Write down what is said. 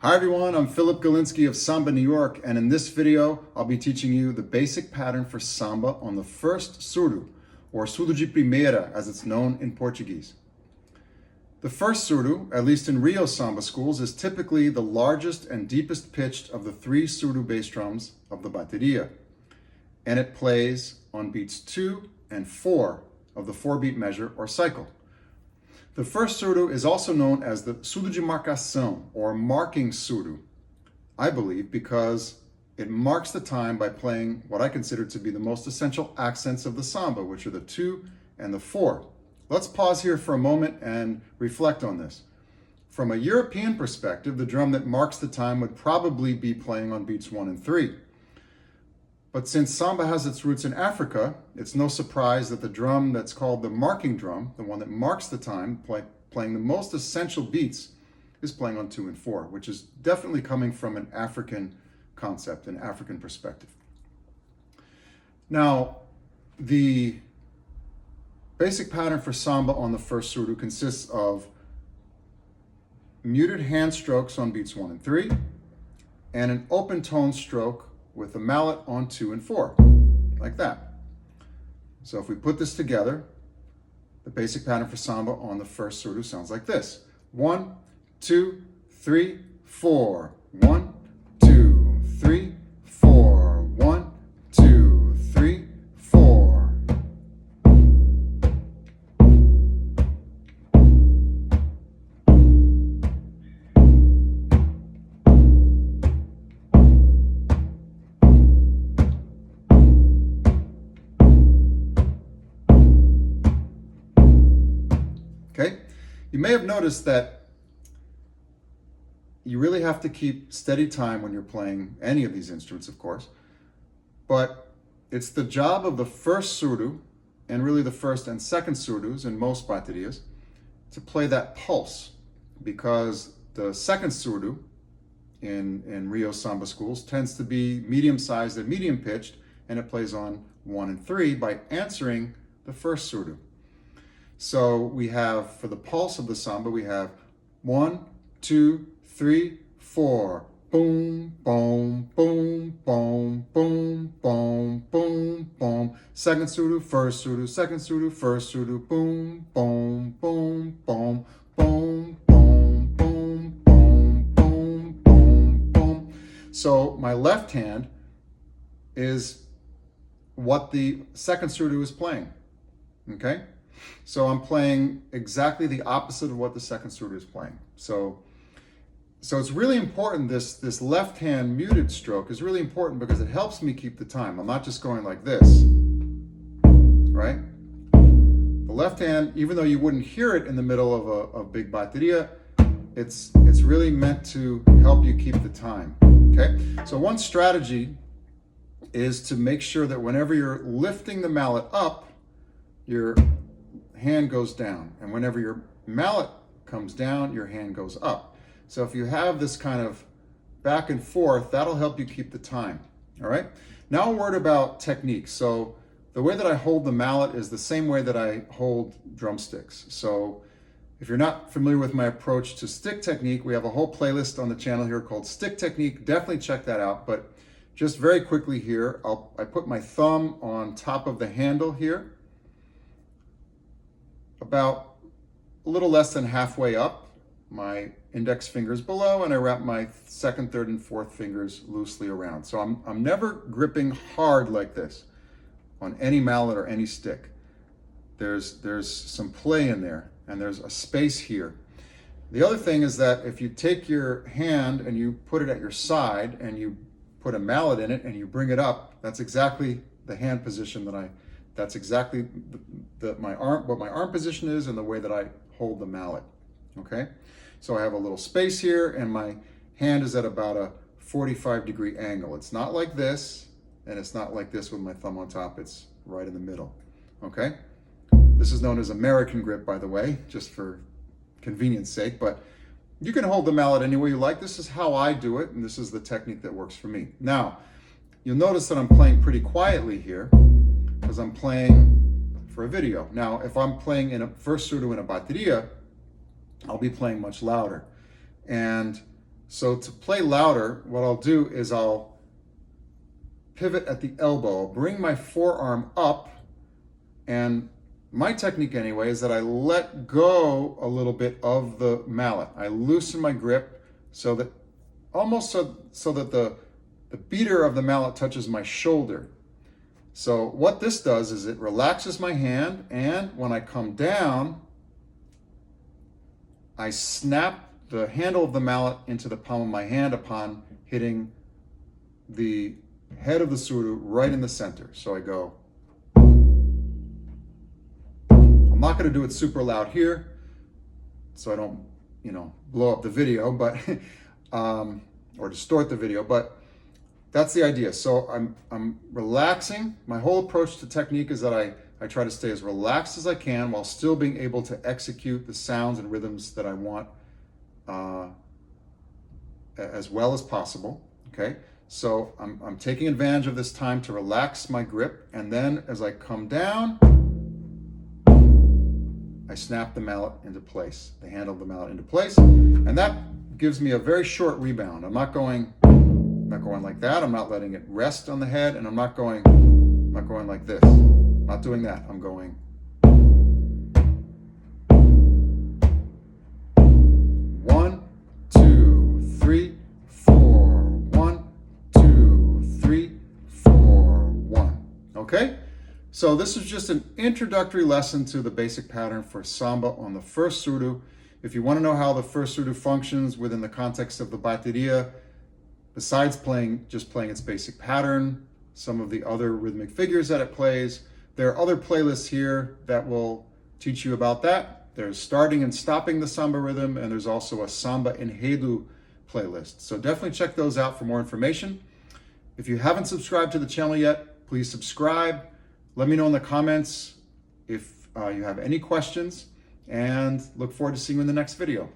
Hi everyone, I'm Philip Galinsky of Samba New York, and in this video I'll be teaching you the basic pattern for samba on the first surdo, or surdo de primeira as it's known in Portuguese. The first surdo, at least in Rio samba schools, is typically the largest and deepest pitched of the three surdo bass drums of the bateria, and it plays on beats 2 and 4 of the 4-beat measure or cycle. The first surdo is also known as the surdo de marcação, or marking surdo, I believe, because it marks the time by playing what I consider to be the most essential accents of the samba, which are the 2 and the 4. Let's pause here for a moment and reflect on this. From a European perspective, the drum that marks the time would probably be playing on beats 1 and 3. But since samba has its roots in Africa, it's no surprise that the drum that's called the marking drum, the one that marks the time, playing the most essential beats, is playing on 2 and 4, which is definitely coming from an African concept, an African perspective. Now, the basic pattern for samba on the first surdo consists of muted hand strokes on beats 1 and 3, and an open tone stroke with the mallet on 2 and 4, like that. So if we put this together, the basic pattern for samba on the first surdo sounds like this. 1, 2, 3, 4. 1, 2, 3, 4. 1, 2, 3, 4. Okay, you may have noticed that you really have to keep steady time when you're playing any of these instruments, of course, but it's the job of the first surdo, and really the first and second surdos in most baterias, to play that pulse, because the second surdo in Rio samba schools tends to be medium-sized and medium-pitched, and it plays on 1 and 3 by answering the first surdo. So we have, for the pulse of the samba, we have 1, 2, 3, 4. Boom, boom, boom, boom, boom, boom, boom, boom. Second surdo, first surdo, second surdo, first surdo. Boom, boom, boom, boom, boom, boom, boom, boom, boom, boom, boom. So my left hand is what the second surdo is playing, okay? So I'm playing exactly the opposite of what the second surdo is playing. So it's really important, this left hand muted stroke is really important because it helps me keep the time. I'm not just going like this, right? The left hand, even though you wouldn't hear it in the middle of a big bateria, it's really meant to help you keep the time, okay? So one strategy is to make sure that whenever you're lifting the mallet up, your hand goes down, and whenever your mallet comes down, your hand goes up. So if you have this kind of back and forth, that'll help you keep the time. All right, now a word about technique. So the way that I hold the mallet is the same way that I hold drumsticks. So if you're not familiar with my approach to stick technique, we have a whole playlist on the channel here called Stick Technique. Definitely check that out. But just very quickly here, I put my thumb on top of the handle here, about a little less than halfway up, my index fingers below, and I wrap my second, third, and fourth fingers loosely around. So I'm never gripping hard like this on any mallet or any stick. There's some play in there, and there's a space here. The other thing is that if you take your hand and you put it at your side and you put a mallet in it and you bring it up, that's exactly the hand position that's exactly what my arm position is and the way that I hold the mallet, okay? So I have a little space here and my hand is at about a 45-degree angle. It's not like this, and it's not like this with my thumb on top. It's right in the middle, okay? This is known as American grip, by the way, just for convenience sake, but you can hold the mallet any way you like. This is how I do it, and this is the technique that works for me. Now, you'll notice that I'm playing pretty quietly here, because I'm playing for a video. Now, if I'm playing in a first surdo in a bateria, I'll be playing much louder. And So to play louder, what I'll do is I'll pivot at the elbow, I'll bring my forearm up, and my technique anyway is that I let go a little bit of the mallet. I loosen my grip so that almost so that the beater of the mallet touches my shoulder. So what this does is it relaxes my hand, and when I come down, I snap the handle of the mallet into the palm of my hand upon hitting the head of the surdo right in the center. So I go. I'm not going to do it super loud here, so I don't, blow up the video, but or distort the video. But that's the idea. So I'm relaxing. My whole approach to technique is that I try to stay as relaxed as I can while still being able to execute the sounds and rhythms that I want as well as possible. Okay. So I'm taking advantage of this time to relax my grip, and then as I come down, I snap the mallet into place, the handle of the mallet into place, and that gives me a very short rebound. I'm not going like that. I'm not letting it rest on the head, and I'm not going like this. I'm not doing that. I'm going. One, two, three, four. 1, 2, 3, 4, 1. Okay? So this is just an introductory lesson to the basic pattern for samba on the first surdo. If you want to know how the first surdo functions within the context of the bateria, besides just playing its basic pattern, some of the other rhythmic figures that it plays, there are other playlists here that will teach you about that. There's starting and stopping the samba rhythm, and there's also a samba enredo playlist. So definitely check those out for more information. If you haven't subscribed to the channel yet, please subscribe. Let me know in the comments if you have any questions, and look forward to seeing you in the next video.